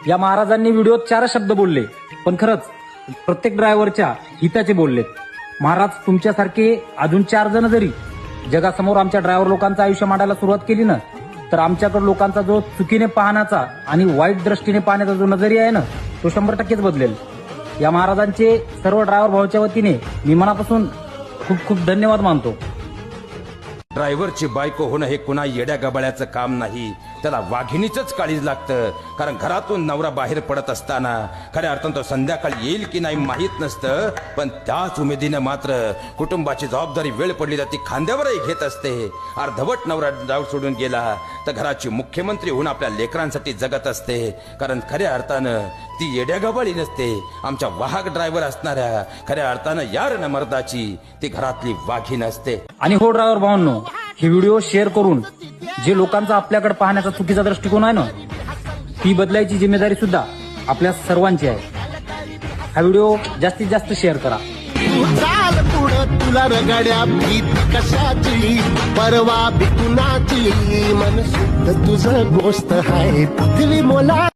या महाराजांनी व्हिडिओत 4 शब्द बोलले, पण खरंच प्रत्येक ड्रायव्हरच्या हिताचे बोललेत. महाराज तुमच्यासारखे अजून 4 जण जरी जगासमोर आमच्या ड्रायव्हर लोकांचं आयुष्य मांडायला सुरुवात केली ना, तर आमच्याकडे लोकांचा जो चुकीने पाहण्याचा आणि वाईट दृष्टीने पाहण्याचा जो नजरिया आहे ना, तो 100% बदलेल. या महाराजांचे सर्व ड्रायव्हर भावाच्या वतीने मी मनापासून खूप खूप धन्यवाद मानतो. ड्रायव्हरची बायको होणं हे कुणा येड्या गबाळ्याचं काम नाही, त्याला वाघिणीचंच काळीज लागतं. कारण घरातून नवरा बाहेर पडत असताना खऱ्या अर्थानं तो संध्याकाळी येईल की नाही माहीत नसतं, पण त्याच उमेदीनं मात्र कुटुंबाची जबाबदारी वेळ पडली तर ती खांद्यावरही घेत असते. अर्धवट नवरा डाव सोडून गेला तर घराची मुख्यमंत्री होऊन आपल्या लेकरांसाठी जगत असते. कारण खऱ्या अर्थानं ती येड्या गबाळी नसते, आमच्या वाहक ड्रायव्हर असणाऱ्या खऱ्या अर्थानं यार न मर्दाची ती घरातली वाघीण असते. आणि हो ड्रायव्हर भावांनो, हे व्हिडिओ शेअर करून जे लोकांचा आपल्याकडे पाहण्याचा चुकीचा दृष्टिकोन आहे ना, ती बदलायची जिम्मेदारी सुद्धा आपल्या सर्वांची आहे. हा व्हिडिओ जास्तीत जास्त शेअर करा. चाल पुढं तुला रगड्या भीत कशाची परवा भिकुनाची मन शुद्ध तुझं गोष्ट आहे पृथ्वी मोला.